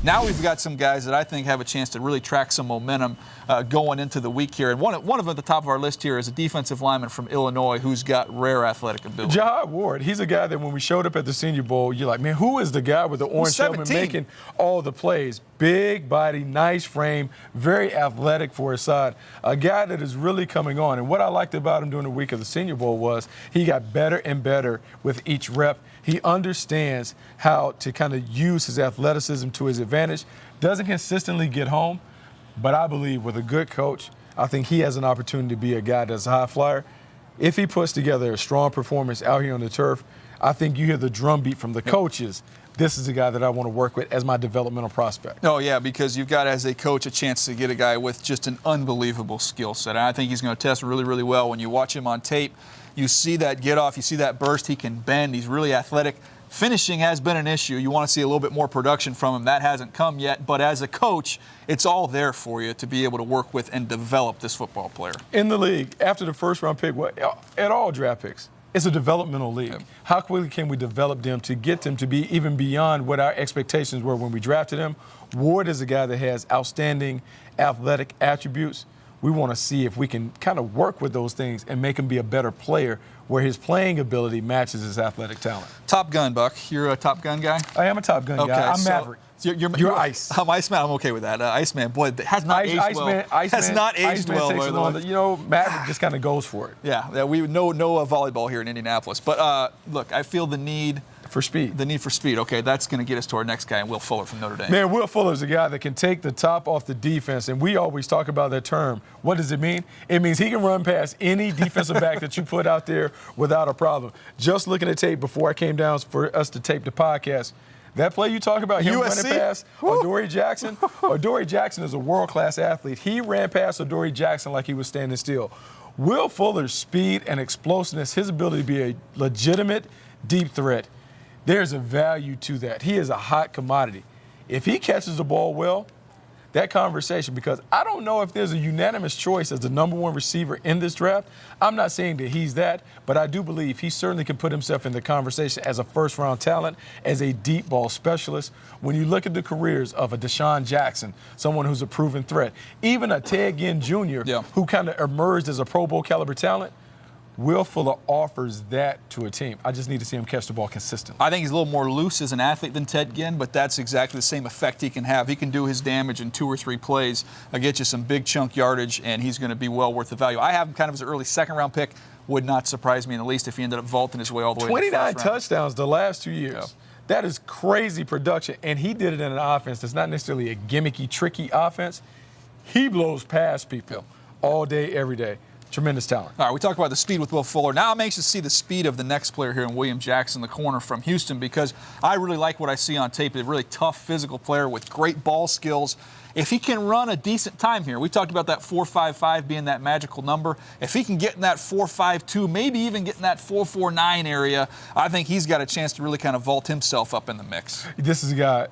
Now we've got some guys that I think have a chance to really track some momentum going into the week here. And one of them at the top of our list here is a defensive lineman from Illinois who's got rare athletic ability. Jahad Ward, he's a guy that when we showed up at the Senior Bowl, you're like, man, who is the guy with the orange helmet making all the plays? Big body, nice frame, very athletic for his side. A guy that is really coming on. And what I liked about him during the week of the Senior Bowl was he got better and better with each rep. He understands how to kind of use his athleticism to his advantage. Doesn't consistently get home, but I believe with a good coach, I think he has an opportunity to be a guy that's a high flyer. If he puts together a strong performance out here on the turf, I think you hear the drumbeat from the coaches. This is a guy that I want to work with as my developmental prospect. Oh, yeah, because you've got, as a coach, a chance to get a guy with just an unbelievable skill set. And I think he's going to test really, really well. When you watch him on tape, you see that get off, you see that burst, he can bend, he's really athletic. Finishing has been an issue. You want to see a little bit more production from him. That hasn't come yet, but as a coach, it's all there for you to be able to work with and develop this football player. In the league, after the first round pick, at all draft picks, it's a developmental league. Yep. How quickly can we develop them to get them to be even beyond what our expectations were when we drafted him? Ward is a guy that has outstanding athletic attributes. We want to see if we can kind of work with those things and make him be a better player where his playing ability matches his athletic talent. Top Gun, Buck. You're a Top Gun guy? I am a Top Gun guy. I'm Maverick. You're Ice. I'm Iceman. I'm okay with that. Iceman, boy, has not aged well. Has not aged well. Maverick just kind of goes for it. Yeah, we no volleyball here in Indianapolis. But look, I feel the need for speed. The need for speed. Okay, that's going to get us to our next guy, Will Fuller from Notre Dame. Man, Will Fuller is a guy that can take the top off the defense, and we always talk about that term. What does it mean? It means he can run past any defensive back that you put out there without a problem. Just looking at tape before I came down for us to tape the podcast, that play you talk about, him running past Adoree Jackson. Adoree Jackson is a world-class athlete. He ran past Adoree Jackson like he was standing still. Will Fuller's speed and explosiveness, his ability to be a legitimate deep threat, there's a value to that. He is a hot commodity. If he catches the ball well, that conversation, because I don't know if there's a unanimous choice as the number one receiver in this draft. I'm not saying that he's that, but I do believe he certainly can put himself in the conversation as a first-round talent, as a deep ball specialist. When you look at the careers of a Deshaun Jackson, someone who's a proven threat, even a Ted Ginn Jr., who kind of emerged as a Pro Bowl caliber talent, Will Fuller offers that to a team. I just need to see him catch the ball consistently. I think he's a little more loose as an athlete than Ted Ginn, but that's exactly the same effect he can have. He can do his damage in 2 or 3 plays, get you some big chunk yardage, and he's going to be well worth the value. I have him kind of as an early second-round pick. Would not surprise me in the least if he ended up vaulting his way all the way to the 29 touchdowns the last 2 years. Yeah. That is crazy production, and he did it in an offense that's not necessarily a gimmicky, tricky offense. He blows past people all day, every day. Tremendous talent. All right, we talked about the speed with Will Fuller. Now I'm anxious to see the speed of the next player here in William Jackson, the corner from Houston, because I really like what I see on tape. A really tough physical player with great ball skills. If he can run a decent time here, we talked about that 4.55 being that magical number. If he can get in that 4.52, maybe even get in that 4.49 area, I think he's got a chance to really kind of vault himself up in the mix. This is a guy,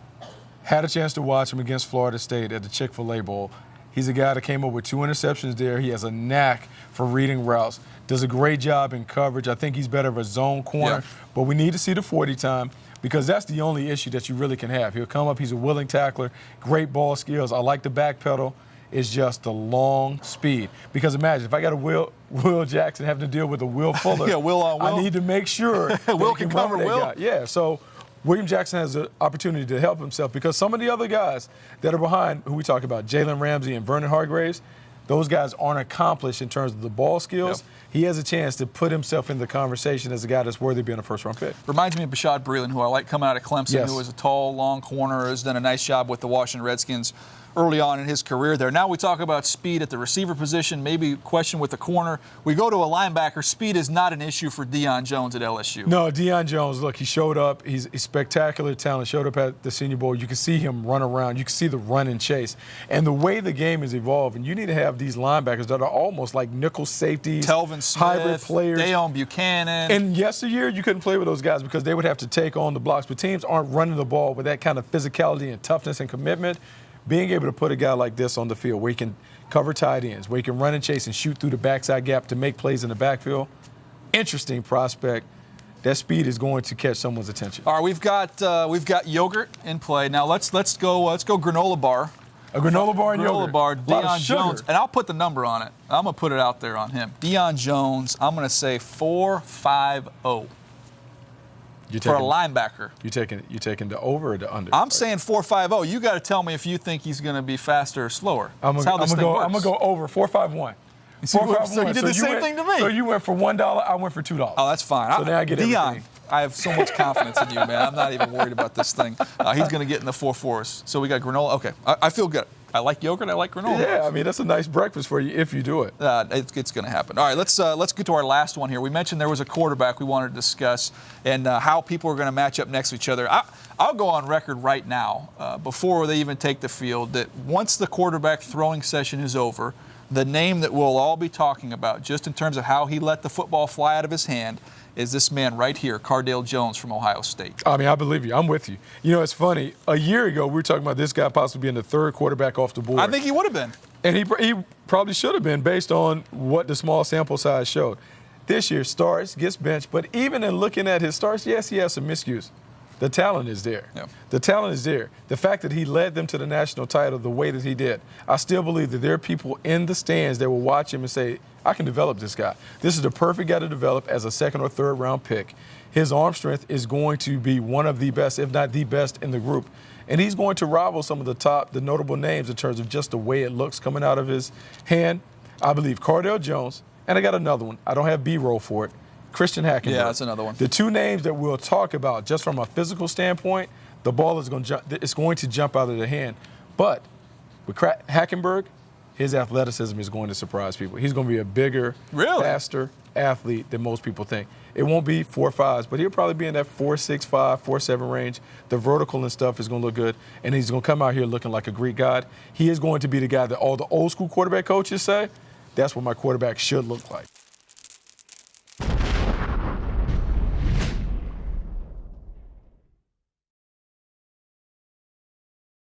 had a chance to watch him against Florida State at the Chick-fil-A Bowl. He's a guy that came up with 2 interceptions there. He has a knack for reading routes. Does a great job in coverage. I think he's better of a zone corner. But we need to see the 40 time because that's the only issue that you really can have. He'll come up. He's a willing tackler. Great ball skills. I like the back pedal. It's just the long speed. Because imagine, if I got a Will Jackson having to deal with a Will Fuller, Will on Will. I need to make sure Will can cover Will. Guy. Yeah, so William Jackson has an opportunity to help himself because some of the other guys that are behind, who we talk about, Jalen Ramsey and Vernon Hargreaves, those guys aren't accomplished in terms of the ball skills. He has a chance to put himself in the conversation as a guy that's worthy of being a first-round pick. Reminds me of Bashad Breeland, who I like coming out of Clemson, who is a tall, long corner, has done a nice job with the Washington Redskins early on in his career there. Now we talk about speed at the receiver position, maybe question with the corner. We go to a linebacker. Speed is not an issue for Deion Jones at LSU. No, Deion Jones, look, he showed up. He's a spectacular talent, showed up at the Senior Bowl. You can see him run around. You can see the run and chase. And the way the game is evolving, you need to have these linebackers that are almost like nickel safeties, Telvin Smith, hybrid players. Deon Buchanan. And yesteryear, you couldn't play with those guys because they would have to take on the blocks. But teams aren't running the ball with that kind of physicality and toughness and commitment. Being able to put a guy like this on the field where he can cover tight ends, where he can run and chase and shoot through the backside gap to make plays in the backfield, interesting prospect. that speed is going to catch someone's attention. All right, we've got yogurt in play. Now let's go granola bar. A granola bar and Granola yogurt. bar, Deion sugar. Jones, and I'll put the number on it. I'm gonna put it out there on him. Deion Jones, I'm gonna say 4.50 for a linebacker. You taking the over or the under? I'm saying 4.50. You got to tell me if you think he's gonna be faster or slower. That's how this thing works. I'm gonna go over 4.51. So you did the same thing to me. So you went for $1, I went for $2. Oh, that's fine. So now I get Deion, everything. I have so much confidence in you, man. I'm not even worried about this thing. He's going to get in the 4.4s. So we got granola. Okay, I feel good. I like yogurt. I like granola. Yeah, I mean that's a nice breakfast for you if you do it. It's going to happen. All right, let's get to our last one here. We mentioned there was a quarterback we wanted to discuss and how people are going to match up next to each other. I'll go on record right now, before they even take the field, that once the quarterback throwing session is over, the name that we'll all be talking about, just in terms of how he let the football fly out of his hand, is this man right here, Cardale Jones from Ohio State. I mean, I believe you. I'm with you. You know, it's funny. A year ago, we were talking about this guy possibly being the third quarterback off the board. I think he would have been. And he probably should have been based on what the small sample size showed. This year, starts, gets benched, but even in looking at his starts, yes, he has some miscues. The talent is there. Yeah. The talent is there. The fact that he led them to the national title the way that he did, I still believe that there are people in the stands that will watch him and say, I can develop this guy. This is the perfect guy to develop as a second or third round pick. His arm strength is going to be one of the best, if not the best, in the group. And he's going to rival some of the notable names in terms of just the way it looks coming out of his hand. I believe Cardale Jones, and I got another one. I don't have B-roll for it. Christian Hackenberg. Yeah, that's another one. The two names that we'll talk about, just from a physical standpoint, the ball is going to jump out of the hand. But with Hackenberg, his athleticism is going to surprise people. He's going to be a bigger, faster athlete than most people think. It won't be 4.5s, but he'll probably be in that 4.65, 4.7 range. The vertical and stuff is going to look good, and he's going to come out here looking like a Greek god. He is going to be the guy that all the old school quarterback coaches say, that's what my quarterback should look like.